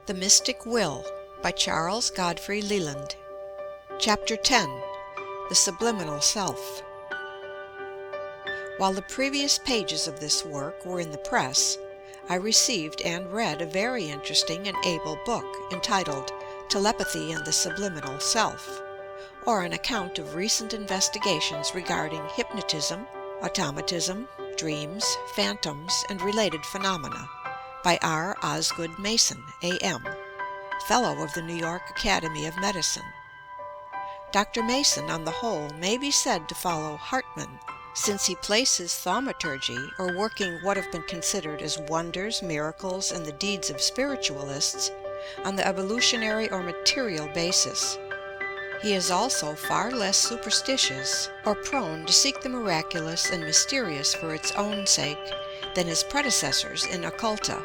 The Mystic Will by Charles Godfrey Leland. Chapter 10. The Subliminal Self. While the previous pages of this work were in the press, I received and read a very interesting and able book entitled Telepathy and the Subliminal Self, or an account of recent investigations regarding hypnotism, automatism, dreams, phantoms, and related phenomena, by R. Osgood Mason, A.M., Fellow of the New York Academy of Medicine. Dr. Mason, on the whole, may be said to follow Hartmann, since he places thaumaturgy, or working what have been considered as wonders, miracles, and the deeds of spiritualists, on the evolutionary or material basis. He is also far less superstitious, or prone to seek the miraculous and mysterious for its own sake, than his predecessors in occulta,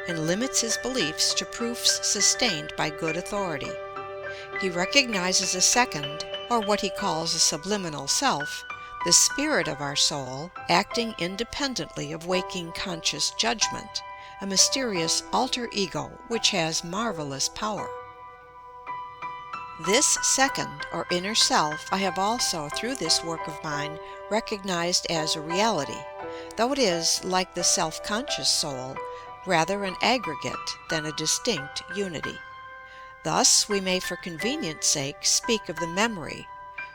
and limits his beliefs to proofs sustained by good authority. He recognizes a second, or what he calls a subliminal self, the spirit of our soul, acting independently of waking conscious judgment, a mysterious alter ego which has marvelous power. This second, or inner self, I have also, through this work of mine, recognized as a reality, though it is, like the self-conscious soul, rather an aggregate than a distinct unity. Thus we may for convenience sake speak of the memory,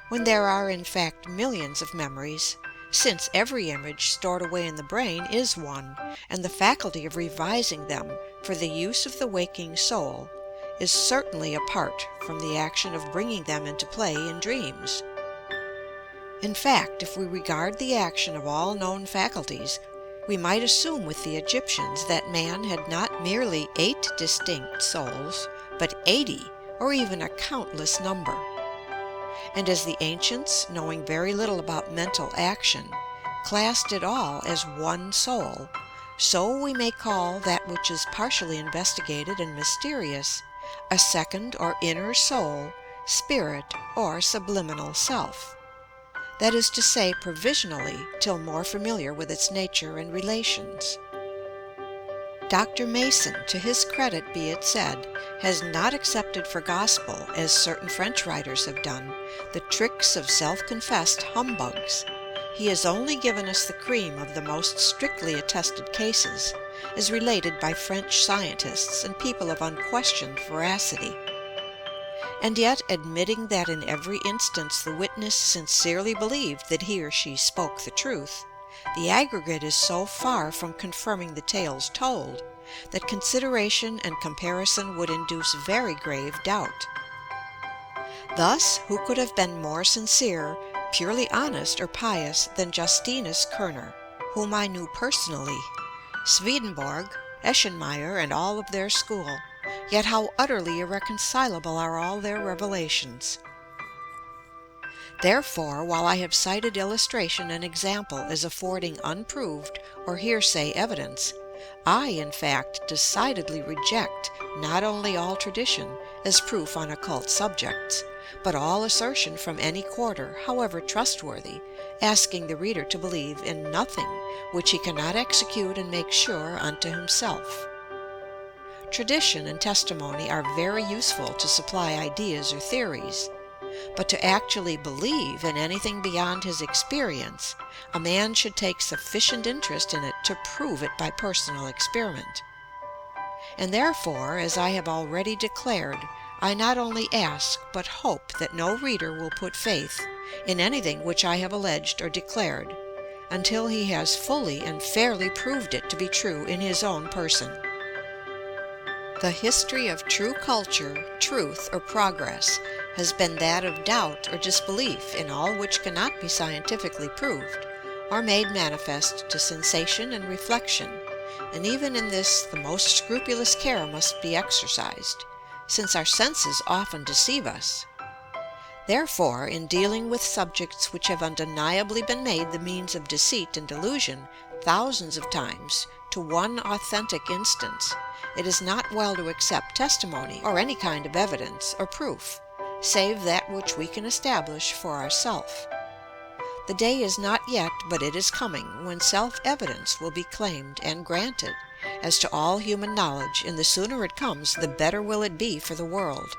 when there are in fact millions of memories, since every image stored away in the brain is one, and the faculty of revising them for the use of the waking soul is certainly apart from the action of bringing them into play in dreams. In fact, if we regard the action of all known faculties, we might assume with the Egyptians that man had not merely 8 distinct souls, but 80, or even a countless number. And as the ancients, knowing very little about mental action, classed it all as one soul, so we may call that which is partially investigated and mysterious a second or inner soul, spirit, or subliminal self. That is to say, provisionally, till more familiar with its nature and relations. Dr. Mason, to his credit be it said, has not accepted for gospel, as certain French writers have done, the tricks of self-confessed humbugs. He has only given us the cream of the most strictly attested cases, as related by French scientists and people of unquestioned veracity. And yet, admitting that in every instance the witness sincerely believed that he or she spoke the truth, the aggregate is so far from confirming the tales told, that consideration and comparison would induce very grave doubt. Thus, who could have been more sincere, purely honest or pious than Justinus Kerner, whom I knew personally, Swedenborg, Eschenmayer, and all of their school, yet how utterly irreconcilable are all their revelations. Therefore, while I have cited illustration and example as affording unproved or hearsay evidence, I, in fact, decidedly reject not only all tradition as proof on occult subjects, but all assertion from any quarter, however trustworthy, asking the reader to believe in nothing which he cannot execute and make sure unto himself. Tradition and testimony are very useful to supply ideas or theories, but to actually believe in anything beyond his experience, a man should take sufficient interest in it to prove it by personal experiment. And therefore, as I have already declared, I not only ask but hope that no reader will put faith in anything which I have alleged or declared, until he has fully and fairly proved it to be true in his own person. The history of true culture, truth, or progress has been that of doubt or disbelief in all which cannot be scientifically proved, or made manifest to sensation and reflection, and even in this the most scrupulous care must be exercised, since our senses often deceive us. Therefore, in dealing with subjects which have undeniably been made the means of deceit and delusion thousands of times to one authentic instance, it is not well to accept testimony or any kind of evidence or proof, save that which we can establish for ourself. The day is not yet, but it is coming, when self-evidence will be claimed and granted, as to all human knowledge, and the sooner it comes, the better will it be for the world.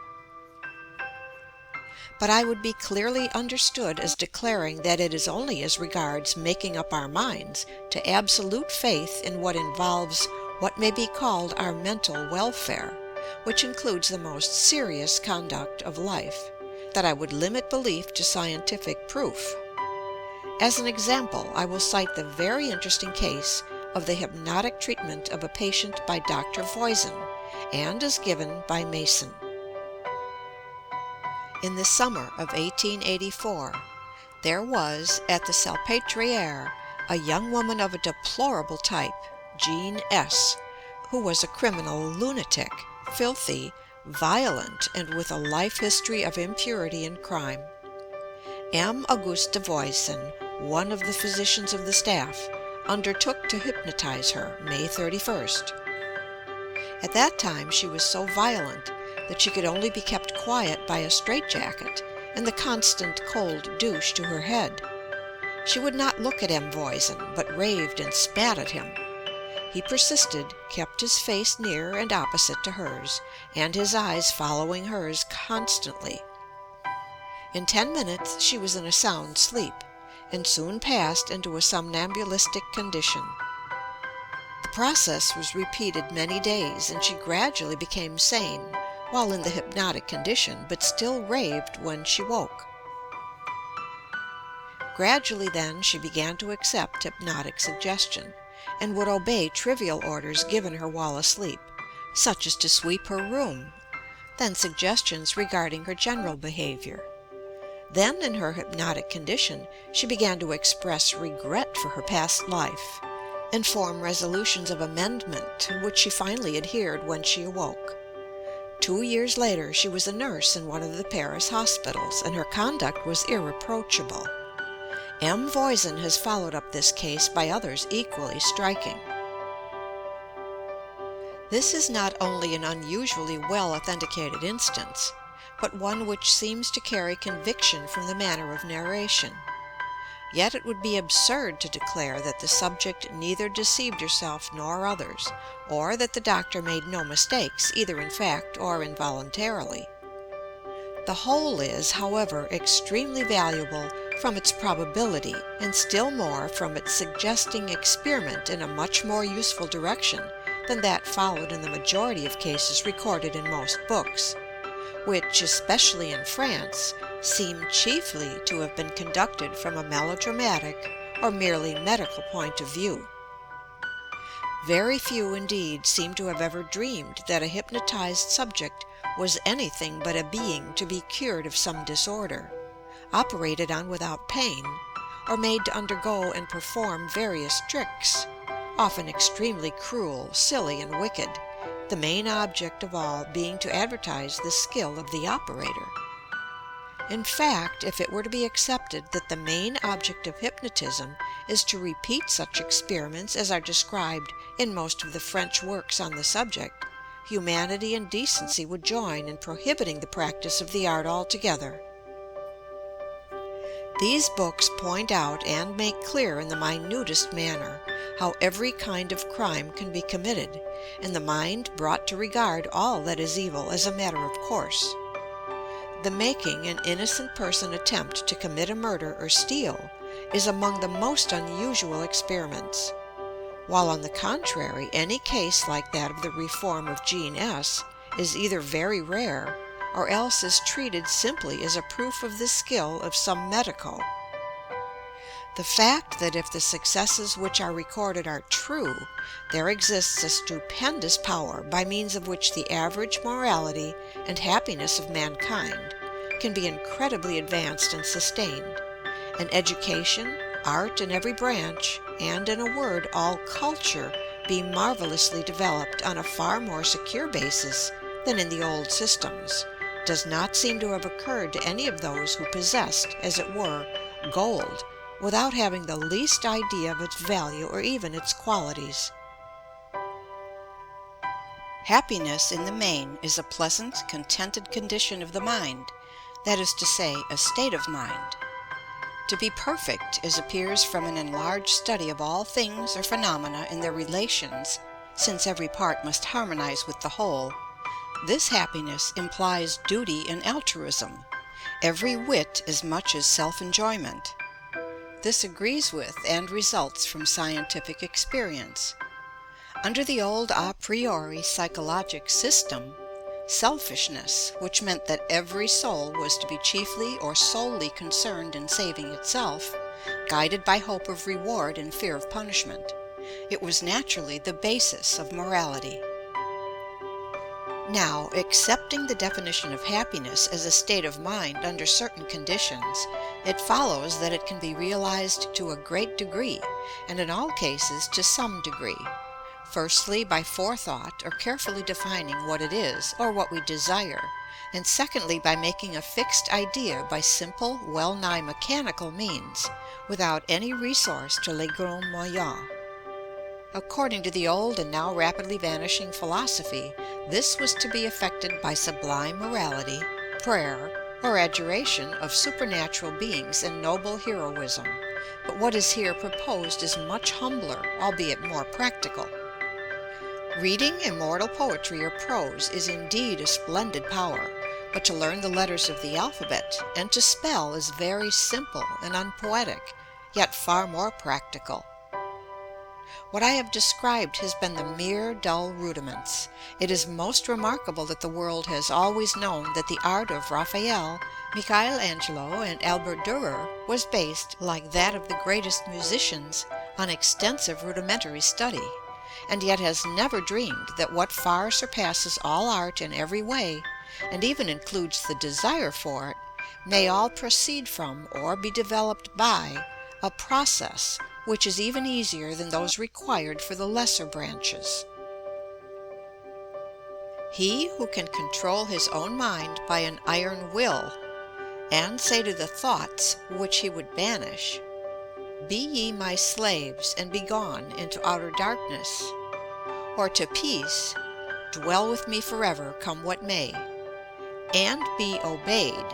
But I would be clearly understood as declaring that it is only as regards making up our minds to absolute faith in what involves what may be called our mental welfare, which includes the most serious conduct of life, that I would limit belief to scientific proof. As an example, I will cite the very interesting case of the hypnotic treatment of a patient by Dr. Voisin, and as given by Mason. In the summer of 1884, there was at the Salpêtrière a young woman of a deplorable type, Jean S., who was a criminal lunatic, filthy, violent, and with a life history of impurity and crime. M. Auguste Voisin, one of the physicians of the staff, undertook to hypnotize her May 31st. At that time she was so violent that she could only be kept quiet by a straitjacket and the constant cold douche to her head. She would not look at M. Voisin, but raved and spat at him. He persisted, kept his face near and opposite to hers, and his eyes following hers constantly. In 10 minutes she was in a sound sleep, and soon passed into a somnambulistic condition. The process was repeated many days, and she gradually became sane while in the hypnotic condition, but still raved when she woke. Gradually then she began to accept hypnotic suggestion, and would obey trivial orders given her while asleep, such as to sweep her room, then suggestions regarding her general behavior. Then, in her hypnotic condition, she began to express regret for her past life, and form resolutions of amendment, to which she finally adhered when she awoke. 2 years later she was a nurse in one of the Paris hospitals, and her conduct was irreproachable. M. Voisin has followed up this case by others equally striking. This is not only an unusually well authenticated instance, but one which seems to carry conviction from the manner of narration. Yet it would be absurd to declare that the subject neither deceived herself nor others, or that the doctor made no mistakes, either in fact or involuntarily. The whole is, however, extremely valuable from its probability, and still more from its suggesting experiment in a much more useful direction than that followed in the majority of cases recorded in most books, which, especially in France, seem chiefly to have been conducted from a melodramatic or merely medical point of view. Very few indeed seem to have ever dreamed that a hypnotized subject was anything but a being to be cured of some disorder, operated on without pain, or made to undergo and perform various tricks, often extremely cruel, silly, and wicked, the main object of all being to advertise the skill of the operator. In fact, if it were to be accepted that the main object of hypnotism is to repeat such experiments as are described in most of the French works on the subject, humanity and decency would join in prohibiting the practice of the art altogether. These books point out and make clear in the minutest manner how every kind of crime can be committed, and the mind brought to regard all that is evil as a matter of course. The making an innocent person attempt to commit a murder or steal is among the most unusual experiments, while on the contrary any case like that of the reform of Jean S. is either very rare, or else is treated simply as a proof of the skill of some medico. The fact that if the successes which are recorded are true, there exists a stupendous power by means of which the average morality and happiness of mankind can be incredibly advanced and sustained, and education, art in every branch, and in a word all culture, be marvelously developed on a far more secure basis than in the old systems, does not seem to have occurred to any of those who possessed, as it were, gold, without having the least idea of its value or even its qualities. Happiness in the main is a pleasant, contented condition of the mind, that is to say, a state of mind. To be perfect, as appears from an enlarged study of all things or phenomena in their relations, since every part must harmonize with the whole. This happiness implies duty and altruism, every whit as much as self-enjoyment. This agrees with and results from scientific experience. Under the old a priori psychologic system, selfishness, which meant that every soul was to be chiefly or solely concerned in saving itself, guided by hope of reward and fear of punishment, it was naturally the basis of morality. Now, accepting the definition of happiness as a state of mind under certain conditions, it follows that it can be realized to a great degree, and in all cases to some degree. Firstly, by forethought or carefully defining what it is or what we desire, and secondly, by making a fixed idea by simple, well-nigh mechanical means, without any resource to les grands moyens. According to the old and now rapidly vanishing philosophy, this was to be effected by sublime morality, prayer, or adjuration of supernatural beings and noble heroism, but what is here proposed is much humbler, albeit more practical. Reading immortal poetry or prose is indeed a splendid power, but to learn the letters of the alphabet and to spell is very simple and unpoetic, yet far more practical. What I have described has been the mere dull rudiments. It is most remarkable that the world has always known that the art of Raphael, Michael Angelo, and Albert Dürer was based, like that of the greatest musicians, on extensive rudimentary study, and yet has never dreamed that what far surpasses all art in every way, and even includes the desire for it, may all proceed from or be developed by a process which is even easier than those required for the lesser branches. He who can control his own mind by an iron will, and say to the thoughts which he would banish, "Be ye my slaves, and be gone into outer darkness," or to peace, "Dwell with me forever, come what may," and be obeyed,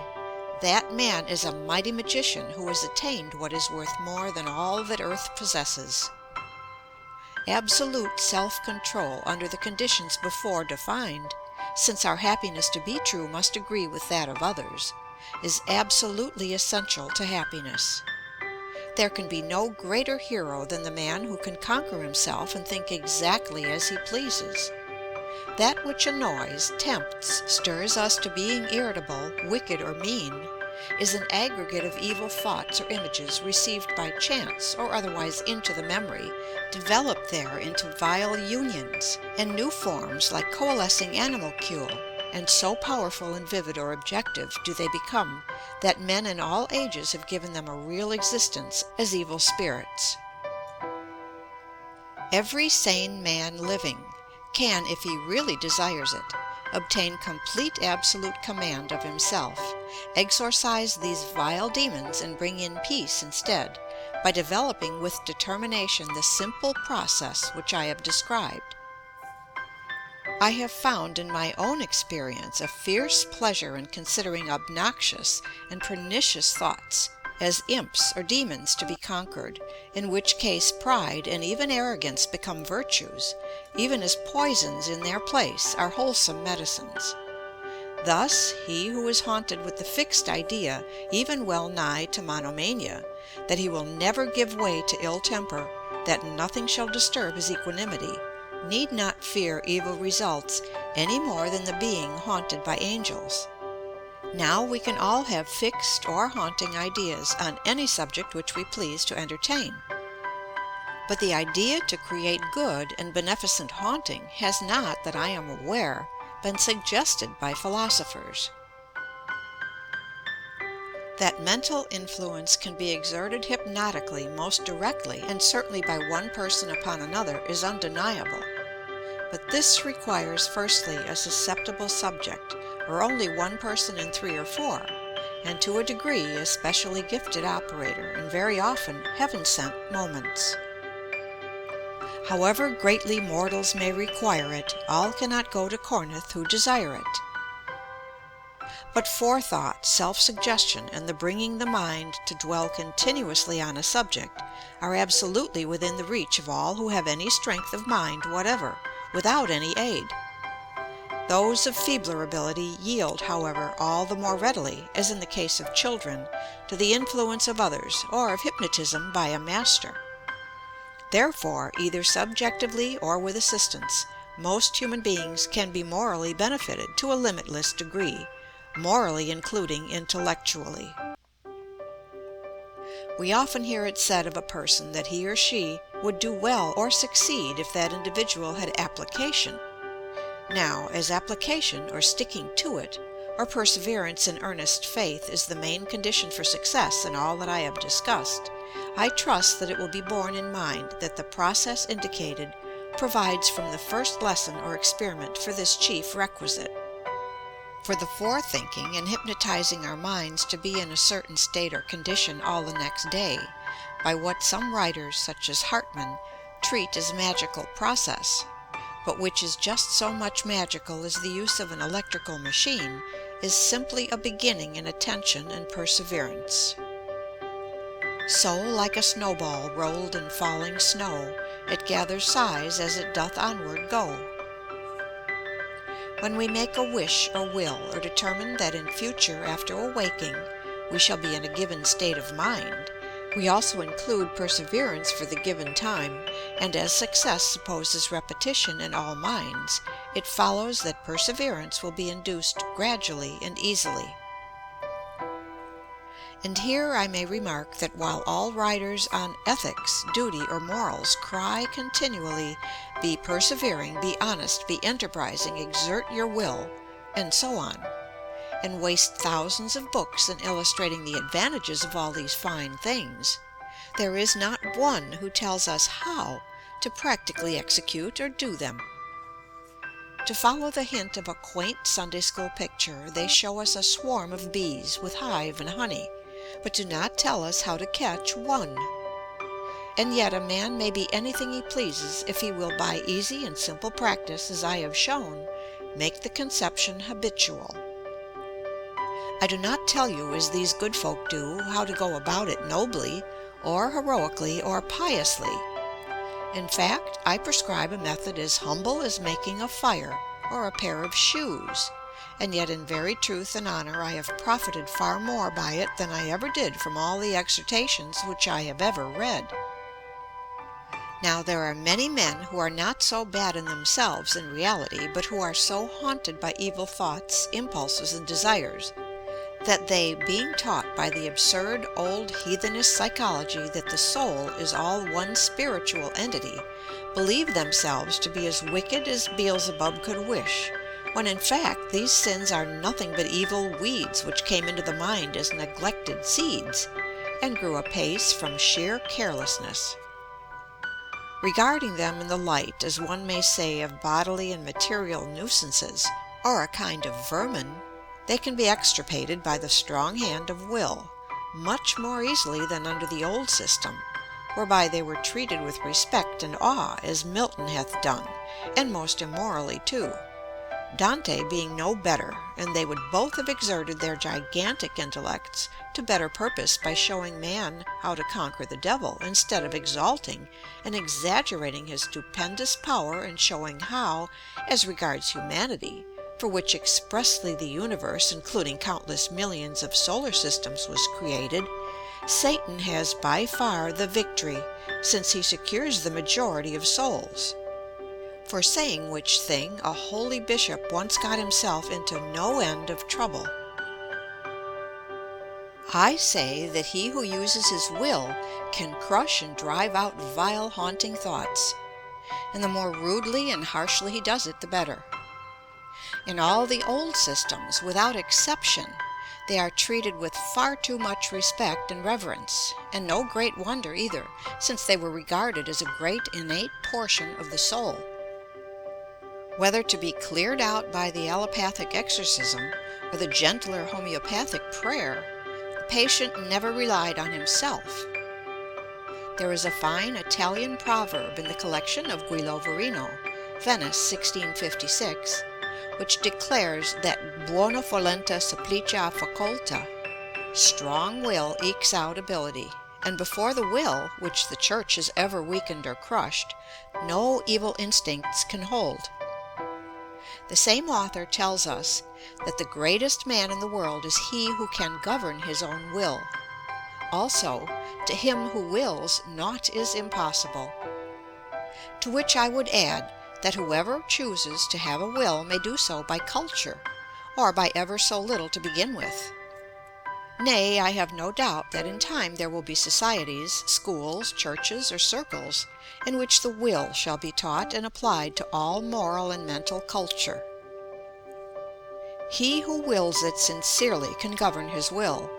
that man is a mighty magician who has attained what is worth more than all that earth possesses. Absolute self-control under the conditions before defined, since our happiness to be true must agree with that of others, is absolutely essential to happiness. There can be no greater hero than the man who can conquer himself and think exactly as he pleases. That which annoys, tempts, stirs us to being irritable, wicked, or mean, is an aggregate of evil thoughts or images received by chance or otherwise into the memory, developed there into vile unions and new forms like coalescing animalcule, and so powerful and vivid or objective do they become that men in all ages have given them a real existence as evil spirits. Every sane man living can, if he really desires it, obtain complete absolute command of himself, exorcise these vile demons and bring in peace instead, by developing with determination the simple process which I have described. I have found in my own experience a fierce pleasure in considering obnoxious and pernicious thoughts as imps or demons to be conquered, in which case pride and even arrogance become virtues, even as poisons in their place are wholesome medicines. Thus he who is haunted with the fixed idea, even well nigh to monomania, that he will never give way to ill temper, that nothing shall disturb his equanimity, need not fear evil results any more than the being haunted by angels. Now we can all have fixed or haunting ideas on any subject which we please to entertain. But the idea to create good and beneficent haunting has not, that I am aware, been suggested by philosophers. That mental influence can be exerted hypnotically most directly and certainly by one person upon another is undeniable. But this requires firstly a susceptible subject, or only one person in 3 or 4, and to a degree a specially gifted operator, and very often heaven-sent moments. However greatly mortals may require it, all cannot go to Corinth who desire it. But forethought, self-suggestion, and the bringing the mind to dwell continuously on a subject are absolutely within the reach of all who have any strength of mind whatever, without any aid. Those of feebler ability yield, however, all the more readily, as in the case of children, to the influence of others or of hypnotism by a master. Therefore, either subjectively or with assistance, most human beings can be morally benefited to a limitless degree, morally including intellectually. We often hear it said of a person that he or she would do well or succeed if that individual had application. Now, as application, or sticking to it, or perseverance in earnest faith is the main condition for success in all that I have discussed, I trust that it will be borne in mind that the process indicated provides from the first lesson or experiment for this chief requisite. For the forethinking and hypnotizing our minds to be in a certain state or condition all the next day, by what some writers, such as Hartmann, treat as magical process, but which is just so much magical as the use of an electrical machine, is simply a beginning in attention and perseverance. So, like a snowball rolled in falling snow, it gathers size as it doth onward go. When we make a wish or will, or determine that in future after awaking we shall be in a given state of mind, we also include perseverance for the given time, and as success supposes repetition in all minds, it follows that perseverance will be induced gradually and easily. And here I may remark that while all writers on ethics, duty, or morals cry continually, be persevering, be honest, be enterprising, exert your will, and so on, and waste thousands of books in illustrating the advantages of all these fine things, there is not one who tells us how to practically execute or do them. To follow the hint of a quaint Sunday school picture, they show us a swarm of bees with hive and honey, but do not tell us how to catch one. And yet a man may be anything he pleases if he will by easy and simple practice, as I have shown, make the conception habitual. I do not tell you, as these good folk do, how to go about it nobly, or heroically, or piously. In fact, I prescribe a method as humble as making a fire, or a pair of shoes, and yet in very truth and honor I have profited far more by it than I ever did from all the exhortations which I have ever read. Now there are many men who are not so bad in themselves in reality, but who are so haunted by evil thoughts, impulses, and desires, that they, being taught by the absurd old heathenish psychology that the soul is all one spiritual entity, believe themselves to be as wicked as Beelzebub could wish, when in fact these sins are nothing but evil weeds which came into the mind as neglected seeds, and grew apace from sheer carelessness. Regarding them in the light, as one may say, of bodily and material nuisances, or a kind of vermin, they can be extirpated by the strong hand of will, much more easily than under the old system, whereby they were treated with respect and awe, as Milton hath done, and most immorally too, Dante being no better, and they would both have exerted their gigantic intellects to better purpose by showing man how to conquer the devil, instead of exalting and exaggerating his stupendous power and showing how, as regards humanity, for which expressly the universe, including countless millions of solar systems, was created, Satan has by far the victory, since he secures the majority of souls. For saying which thing, a holy bishop once got himself into no end of trouble. I say that he who uses his will can crush and drive out vile haunting thoughts, and the more rudely and harshly he does it, the better. In all the old systems, without exception, they are treated with far too much respect and reverence, and no great wonder either, since they were regarded as a great innate portion of the soul. Whether to be cleared out by the allopathic exorcism or the gentler homeopathic prayer, the patient never relied on himself. There is a fine Italian proverb in the collection of Guido Verino, Venice, 1656, which declares that buona volenta supplicia facoltà, strong will ekes out ability, and before the will, which the Church has ever weakened or crushed, no evil instincts can hold. The same author tells us that the greatest man in the world is he who can govern his own will. Also, to him who wills, naught is impossible. To which I would add that whoever chooses to have a will may do so by culture, or by ever so little to begin with. Nay, I have no doubt that in time there will be societies, schools, churches, or circles in which the will shall be taught and applied to all moral and mental culture. He who wills it sincerely can govern his will,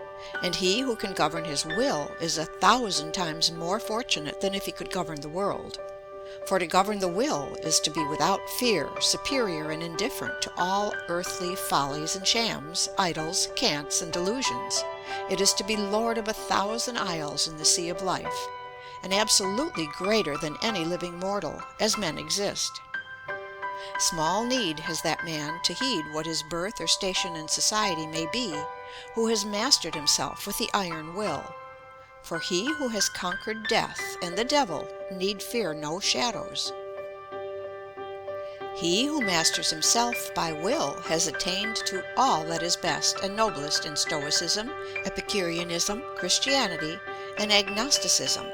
and he who can govern his will is 1,000 times more fortunate than if he could govern the world. For to govern the will is to be without fear, superior and indifferent to all earthly follies and shams, idols, cants, and delusions. It is to be lord of 1,000 isles in the sea of life, and absolutely greater than any living mortal, as men exist. Small need has that man to heed what his birth or station in society may be, who has mastered himself with the iron will. For he who has conquered death and the devil need fear no shadows. He who masters himself by will has attained to all that is best and noblest in Stoicism, Epicureanism, Christianity, and Agnosticism.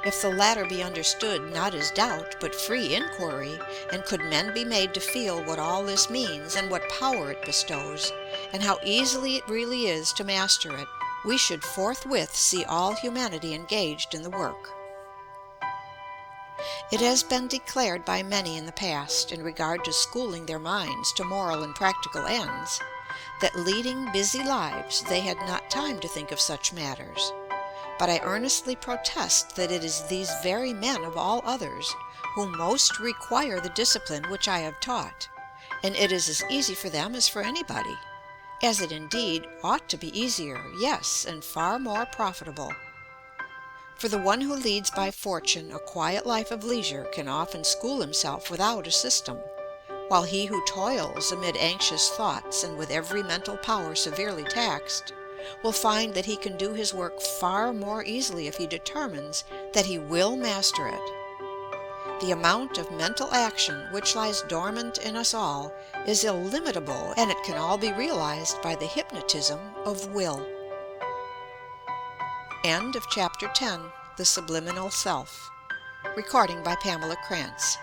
If the latter be understood not as doubt, but free inquiry, and could men be made to feel what all this means, and what power it bestows, and how easily it really is to master it, we should forthwith see all humanity engaged in the work. It has been declared by many in the past, in regard to schooling their minds to moral and practical ends, that leading busy lives they had not time to think of such matters. But I earnestly protest that it is these very men of all others who most require the discipline which I have taught, and it is as easy for them as for anybody, as it indeed ought to be easier, yes, and far more profitable. For the one who leads by fortune a quiet life of leisure can often school himself without a system, while he who toils amid anxious thoughts and with every mental power severely taxed, will find that he can do his work far more easily if he determines that he will master it. The amount of mental action which lies dormant in us all is illimitable, and it can all be realized by the hypnotism of will. End of Chapter 10. The Subliminal Self. Recording by Pamela Krantz.